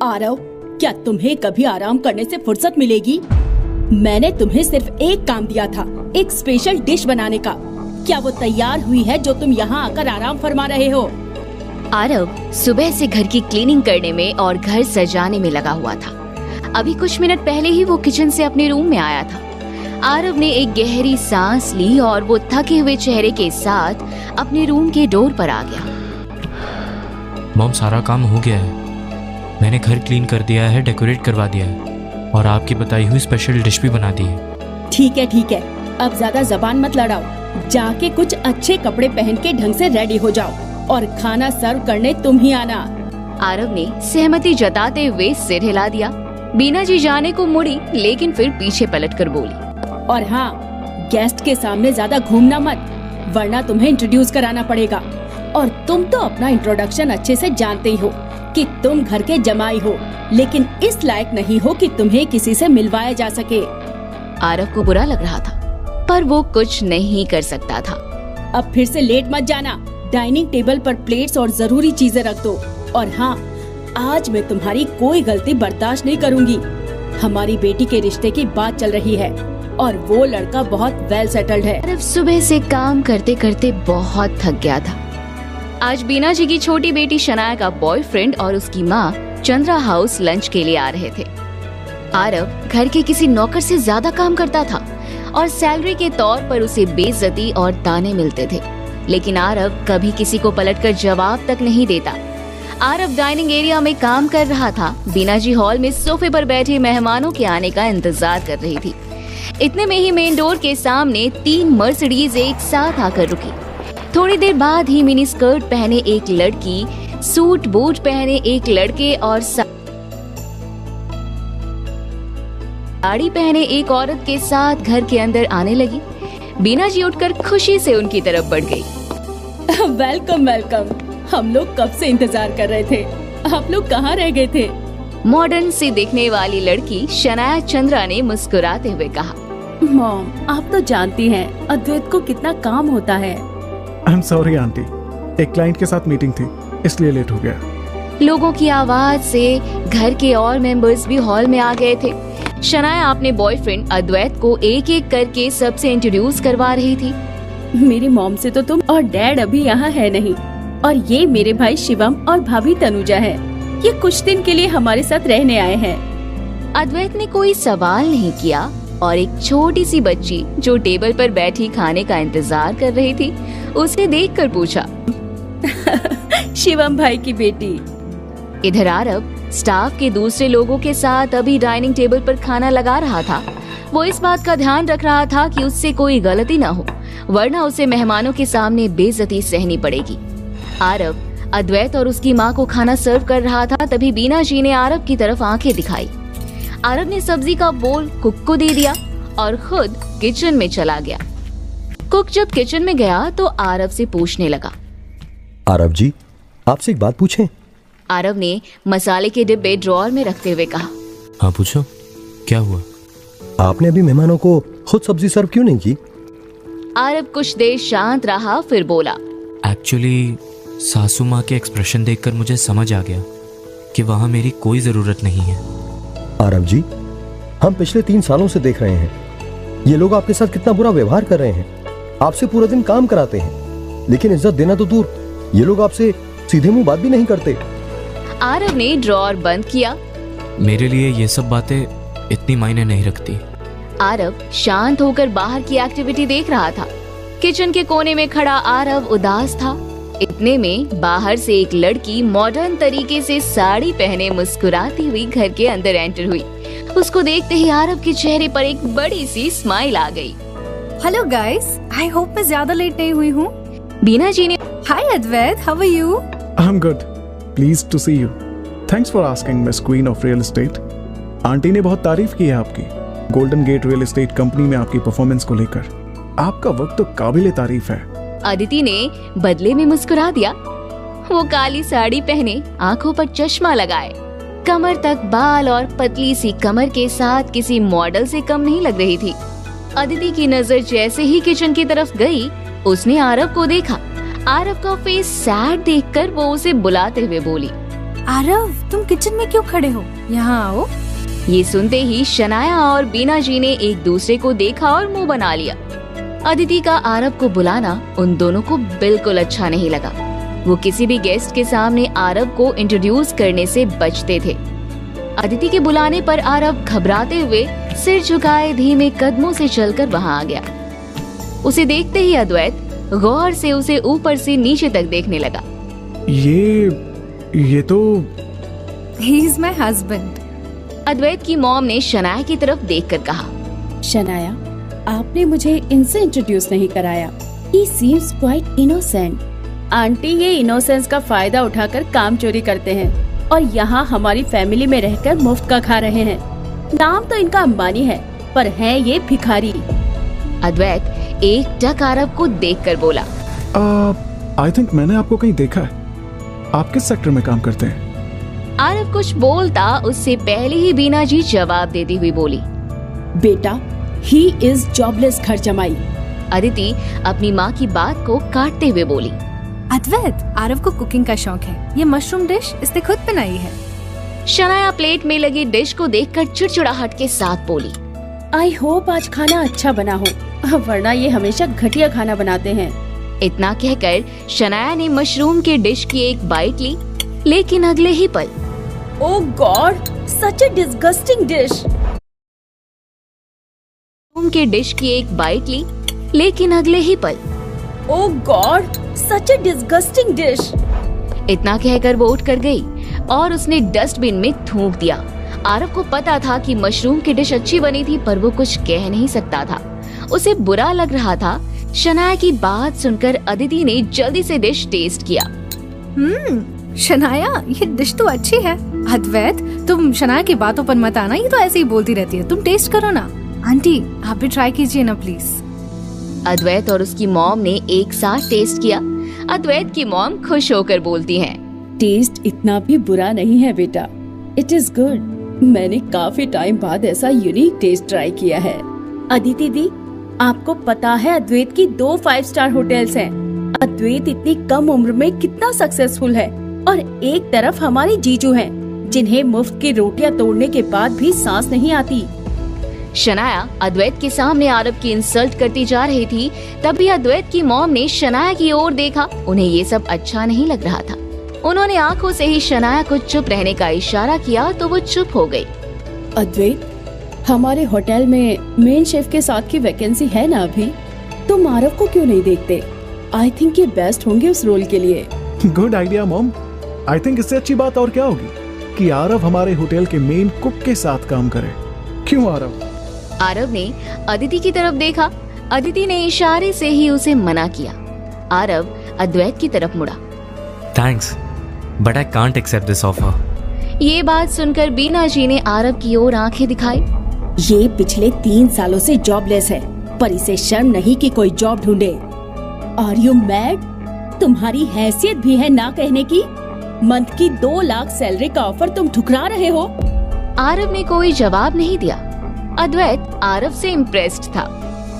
आरव, क्या तुम्हें कभी आराम करने से फुर्सत मिलेगी? मैंने तुम्हें सिर्फ एक काम दिया था, एक स्पेशल डिश बनाने का। क्या वो तैयार हुई है जो तुम यहाँ आकर आराम फरमा रहे हो? आरव सुबह से घर की क्लीनिंग करने में और घर सजाने में लगा हुआ था। अभी कुछ मिनट पहले ही वो किचन से अपने रूम में आया था। आरव ने एक गहरी सांस ली और वो थके हुए चेहरे के साथ अपने रूम के डोर पर आ गया। मॉम, सारा काम हो गया है। मैंने घर क्लीन कर दिया है, डेकोरेट करवा दिया है और आपकी बताई हुई स्पेशल डिश भी बना दी है। ठीक है, अब ज्यादा जबान मत लड़ाओ। जाके कुछ अच्छे कपड़े पहन के ढंग से रेडी हो जाओ और खाना सर्व करने तुम ही आना। आरव ने सहमति जताते हुए सिर हिला दिया। बीना जी जाने को मुड़ी, लेकिन फिर पीछे पलट कर बोली, और हाँ, गेस्ट के सामने ज्यादा घूमना मत, वरना तुम्हें इंट्रोड्यूस कराना पड़ेगा। और तुम तो अपना इंट्रोडक्शन अच्छे से जानते ही हो कि तुम घर के जमाई हो, लेकिन इस लायक नहीं हो कि तुम्हें किसी से मिलवाया जा सके। आरव को बुरा लग रहा था, पर वो कुछ नहीं कर सकता था। अब फिर से लेट मत जाना। डाइनिंग टेबल पर प्लेट्स और जरूरी चीजें रख दो। और हाँ, आज मैं तुम्हारी कोई गलती बर्दाश्त नहीं करूंगी। हमारी बेटी के रिश्ते की बात चल रही है और वो लड़का बहुत वेल सेटल्ड है। आरव सुबह से काम करते करते बहुत थक गया था। आज बीना जी की छोटी बेटी शनाया का बॉयफ्रेंड और उसकी माँ चंद्रा हाउस लंच के लिए आ रहे थे। आरव घर के किसी नौकर से ज्यादा काम करता था और सैलरी के तौर पर उसे बेइज्जती और ताने मिलते थे, लेकिन आरव कभी किसी को पलटकर जवाब तक नहीं देता। आरव डाइनिंग एरिया में काम कर रहा था। बीना जी हॉल में सोफे पर बैठे मेहमानों के आने का इंतजार कर रही थी। इतने में ही मेन डोर के सामने 3 मर्सिडीज एक साथ आकर रुकी। थोड़ी देर बाद ही मिनी स्कर्ट पहने एक लड़की, सूट बूट पहने एक लड़के और साड़ी पहने एक औरत के साथ घर के अंदर आने लगी। बीना जी उठकर खुशी से उनकी तरफ बढ़ गई। वेलकम वेलकम, हम लोग कब से इंतजार कर रहे थे। आप लोग कहाँ रह गए थे? मॉडर्न सी दिखने वाली लड़की शनाया चंद्रा ने मुस्कुराते हुए कहा, मॉम, आप तो जानती हैं अद्वैत को कितना काम होता है। आई एम सॉरी आंटी, एक क्लाइंट के साथ मीटिंग थी इसलिए लेट हो गया। लोगों की आवाज से घर के और मेंबर्स भी हॉल में आ गए थे। शनाया अपने बॉयफ्रेंड अद्वैत को एक एक करके सबसे इंट्रोड्यूस करवा रही थी। मेरी मॉम से तो तुम और डैड अभी यहाँ है नहीं, और ये मेरे भाई शिवम और भाभी तनुजा है। ये कुछ दिन के लिए हमारे साथ रहने आए हैं। अद्वैत ने कोई सवाल नहीं किया और एक छोटी सी बच्ची जो टेबल पर बैठी खाने का इंतजार कर रही थी, उसे देखकर पूछा, शिवम भाई की बेटी। इधर आरव स्टाफ के दूसरे लोगों के साथ अभी डाइनिंग टेबल पर खाना लगा रहा था। वो इस बात का ध्यान रख रहा था कि उससे कोई गलती न हो, वरना उसे मेहमानों के सामने बेइज्जती सहनी पड़ेगी। आरव अद्वैत और उसकी माँ को खाना सर्व कर रहा था, तभी बीना जी ने आरव की तरफ आंखें दिखाई। आरव ने सब्जी का बोल कुक को दे दिया और खुद किचन में चला गया। कुक जब किचन में गया तो आरव से पूछने लगा, आरव जी, आपसे एक बात पूछें? आरव ने मसाले के डिब्बे ड्रॉअर में रखते हुए कहा, हाँ पूछो, क्या हुआ? आपने अभी मेहमानों को खुद सब्जी सर्व क्यों नहीं की? आरव कुछ देर शांत रहा, फिर बोला, एक्चुअली सासू माँ के एक्सप्रेशन देखकर मुझे समझ आ गया कि वहाँ मेरी कोई जरूरत नहीं है। आरव जी, हम पिछले 3 सालों से देख रहे हैं ये लोग आपके साथ कितना बुरा व्यवहार कर रहे हैं। आपसे पूरा दिन काम कराते हैं, लेकिन इज्जत देना तो दूर, ये लोग आपसे सीधे मुंह बात भी नहीं करते। आरव ने ड्रॉअर बंद किया। मेरे लिए ये सब बातें इतनी मायने नहीं रखती। आरव शांत होकर बाहर की एक्टिविटी देख रहा था। किचन के कोने में खड़ा आरव उदास था। इतने में बाहर से एक लड़की मॉडर्न तरीके से साड़ी पहने मुस्कुराती हुई घर के अंदर एंटर हुई। उसको देखते ही आरव के चेहरे पर एक बड़ी सी स्माइल आ गई। हेलो गाइस, आई होप मैं ज्यादा लेट नहीं हुई हूँ। बीना जी ने, hi Advait, how are you? I am good, pleased to see you. Thanks for asking miss queen of real estate. Aunty ने बहुत तारीफ की है आपकी golden gate real estate company में आपकी परफॉर्मेंस को लेकर। आपका वक्त तो काबिले तारीफ है। अदिति ने बदले में मुस्कुरा दिया। वो काली साड़ी पहने, आंखों पर चश्मा लगाए, कमर तक बाल और पतली सी कमर के साथ किसी मॉडल से कम नहीं लग रही थी। अदिति की नजर जैसे ही किचन की तरफ गई, उसने आरव को देखा। आरव का फेस सैड देखकर वो उसे बुलाते हुए बोली, आरव, तुम किचन में क्यों खड़े हो? यहाँ आओ। ये सुनते ही शनाया और बीना जी ने एक दूसरे को देखा और मुंह बना लिया। अदिति का आरव को बुलाना उन दोनों को बिल्कुल अच्छा नहीं लगा। वो किसी भी गेस्ट के सामने आरव को इंट्रोड्यूस करने से बचते थे। अदिति के बुलाने पर आरव घबराते हुए सिर झुकाए धीमे कदमों से चलकर वहां आ गया। उसे देखते ही अद्वैत गौर से उसे ऊपर से नीचे तक देखने लगा। ये तो ही इज माई हस्बैंड। अद्वैत की मॉम ने शनाया की तरफ देखकर कहा, शनाया, आपने मुझे इनसे इंट्रोड्यूस नहीं कराया। He seems quite innocent. Aunty ये इनोसेंस का फायदा उठाकर काम चोरी करते हैं और यहाँ हमारी फैमिली में रहकर मुफ्त का खा रहे हैं। नाम तो इनका अंबानी है, पर है ये भिखारी। अद्वैत एक टक आरव को देखकर बोला, आई थिंक मैंने आपको कहीं देखा है। आप किस सेक्टर में काम करते हैं? आरव कुछ बोलता उससे पहले ही बीना जी जवाब देती हुई बोली, बेटा, ही इज जॉबलेस घर जमाई। अदिति अपनी माँ की बात को काटते हुए बोली, अद्वैत, आरव को कुकिंग का शौक है। ये मशरूम डिश इसने खुद बनाई है। शनाया प्लेट में लगी डिश को देखकर चिड़चिड़ाहट के साथ बोली, आई होप आज खाना अच्छा बना हो, वरना ये हमेशा घटिया खाना बनाते हैं। इतना कहकर शनाया ने मशरूम के डिश की एक बाइट ली, लेकिन अगले ही पल, ओह गॉड, सच अ डिस्गस्टिंग डिश। मशरूम के डिश की एक बाइट ली, लेकिन अगले ही पल, ओह गॉड, सच अ डिस्गस्टिंग डिश। इतना कहकर वो उठ कर गई और उसने डस्टबिन में थूक दिया। आरव को पता था कि मशरूम की डिश अच्छी बनी थी, पर वो कुछ कह नहीं सकता था। उसे बुरा लग रहा था। शनाया की बात सुनकर अदिति ने जल्दी से डिश टेस्ट किया। शनाया, ये डिश तो अच्छी है। अद्वैत, तुम शनाया की बातों पर मत आना, ये तो ऐसे ही बोलती रहती है। तुम टेस्ट करो ना। आंटी, आप भी ट्राई कीजिए ना प्लीज। अद्वैत और उसकी मॉम ने एक साथ टेस्ट किया। अद्वैत की मॉम खुश होकर बोलती हैं, टेस्ट इतना भी बुरा नहीं है बेटा, इट इज गुड। मैंने काफी टाइम बाद ऐसा यूनिक टेस्ट ट्राई किया है। अदिति दी, आपको पता है अद्वैत की 2 5 स्टार होटल्स हैं। अद्वैत इतनी कम उम्र में कितना सक्सेसफुल है, और एक तरफ हमारे जीजू हैं, जिन्हें मुफ्त की रोटियां तोड़ने के बाद भी सांस नहीं आती। शनाया अद्वैत के सामने आरव की इंसल्ट करती जा रही थी। तभी अद्वैत की मॉम ने शनाया की ओर देखा। उन्हें ये सब अच्छा नहीं लग रहा था। उन्होंने आंखों से ही शनाया को चुप रहने का इशारा किया तो वो चुप हो गई। अद्वैत, हमारे होटल में मेन शेफ के साथ की वैकेंसी है ना अभी? तुम आरव को क्यों नहीं देखते? आई थिंक ये बेस्ट होंगे उस रोल के लिए। Good idea mom. I think इससे अच्छी बात और क्या होगी कि आरव हमारे होटल के मेन कुक के साथ काम करे। क्यों आरव? आरव ने अदिति की तरफ देखा। अदिति ने इशारे से ही उसे मना किया। आरव अद्वैत की तरफ मुड़ा। Thanks, but I can't accept this offer. ये बात सुनकर बीना जी ने आरव की ओर आंखें दिखाई। ये पिछले 3 सालों से जॉबलेस है, पर इसे शर्म नहीं कि कोई जॉब ढूंढे। Are you mad? तुम्हारी हैसियत भी है ना कहने की? मंथ की 2 लाख सैलरी का ऑफर तुम ठुकरा रहे हो। आरव ने कोई जवाब नहीं दिया। अद्वैत आरव से इम्प्रेस्ड था।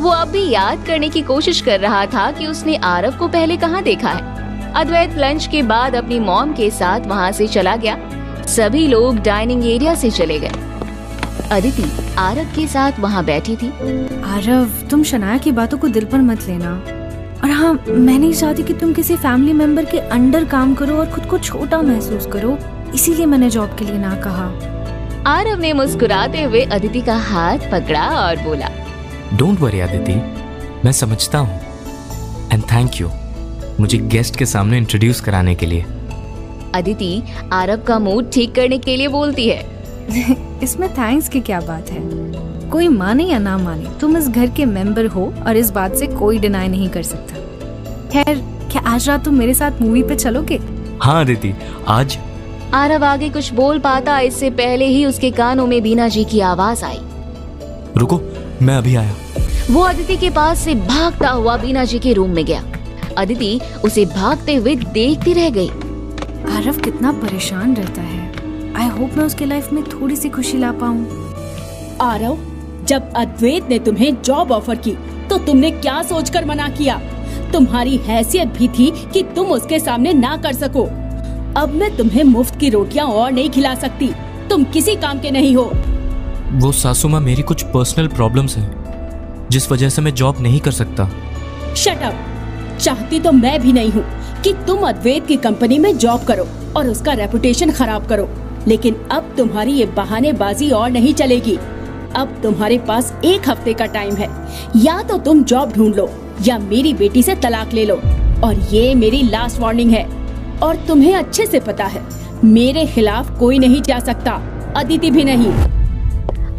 वो अब भी याद करने की कोशिश कर रहा था कि उसने आरव को पहले कहाँ देखा है। अद्वैत लंच के बाद अपनी मॉम के साथ वहाँ से चला गया। सभी लोग डाइनिंग एरिया से चले गए। अदिति आरव के साथ वहाँ बैठी थी। आरव, तुम शनाया की बातों को दिल पर मत लेना। और हाँ, मैं नहीं चाहती कि तुम किसी फैमिली मेंबर के अंडर काम करो और खुद को छोटा महसूस करो, इसीलिए मैंने जॉब के लिए ना कहा। आरव ने मुस्कुराते हुए अदिति का हाथ पकड़ा और बोला, डोंट वरी अदिति, मैं समझता हूँ। एंड थैंक यू मुझे गेस्ट के सामने इंट्रोड्यूस कराने के लिए। अदिति आरव का मूड ठीक करने के लिए बोलती है, इसमें थैंक्स की क्या बात है? कोई माने या ना माने, तुम इस घर के मेंबर हो और इस बात से कोई डिनाई नहीं कर सकता। खैर, क्या आज रात तुम मेरे साथ मूवी पे चलोगे? हाँ अदिति, आज। आरव आगे कुछ बोल पाता इससे पहले ही उसके कानों में बीना जी की आवाज आई। रुको, मैं अभी आया। वो अदिति के पास से भागता हुआ बीना जी के रूम में गया। अदिति उसे भागते हुए देखती रह गई। आरव कितना परेशान रहता है। आई होप मैं उसके लाइफ में थोड़ी सी खुशी ला पाऊं। आरव, जब अद्वैत ने तुम्हें जॉब ऑफर की तो तुमने क्या सोचकर मना किया? तुम्हारी हैसियत भी थी कि तुम उसके सामने ना कर सको। अब मैं तुम्हें मुफ्त की रोटियां और नहीं खिला सकती। तुम किसी काम के नहीं हो। वो सासू माँ, मेरी कुछ पर्सनल प्रॉब्लम्स हैं जिस वजह से मैं जॉब नहीं कर सकता। Shut up. चाहती तो मैं भी नहीं हूँ कि तुम अद्वैत की कंपनी में जॉब करो और उसका रेपुटेशन खराब करो, लेकिन अब तुम्हारी ये बहानेबाजी और नहीं चलेगी। अब तुम्हारे पास 1 हफ्ते का टाइम है, या तो तुम जॉब ढूंढ लो या मेरी बेटी से तलाक ले लो। और ये मेरी लास्ट वार्निंग है। और तुम्हें अच्छे से पता है मेरे खिलाफ कोई नहीं जा सकता, अदिति भी नहीं।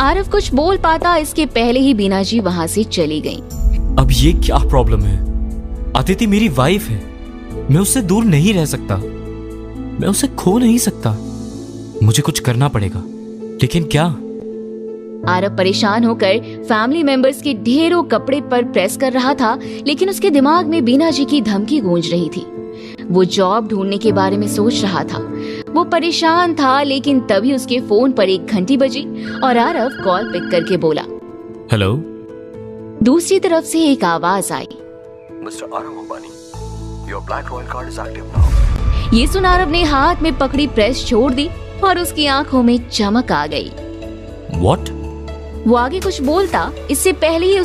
आरव कुछ बोल पाता इसके पहले ही बीना जी वहाँ से चली गईं। अब ये क्या प्रॉब्लम है? अदिति मेरी वाइफ है, मैं उससे दूर नहीं रह सकता, मैं उसे खो नहीं सकता। मुझे कुछ करना पड़ेगा, लेकिन क्या? आरव परेशान होकर फैमिली मेंबर्स के ढेरों कपड़े पर प्रेस कर रहा था, लेकिन उसके दिमाग में बीना जी की धमकी गूंज रही थी। वो जॉब ढूंढने के बारे में सोच रहा था। वो परेशान था, लेकिन तभी उसके फोन पर एक घंटी बजी और आरव कॉल पिक करके बोला, हेलो। दूसरी तरफ से एक आवाज आई, mister Aarav Ambani, your black royal card is active now. ये सुन आरव ने हाथ में पकड़ी प्रेस छोड़ दी और उसकी आंखों में चमक आ गई। What? वो आगे कुछ बोलता इससे पहले ही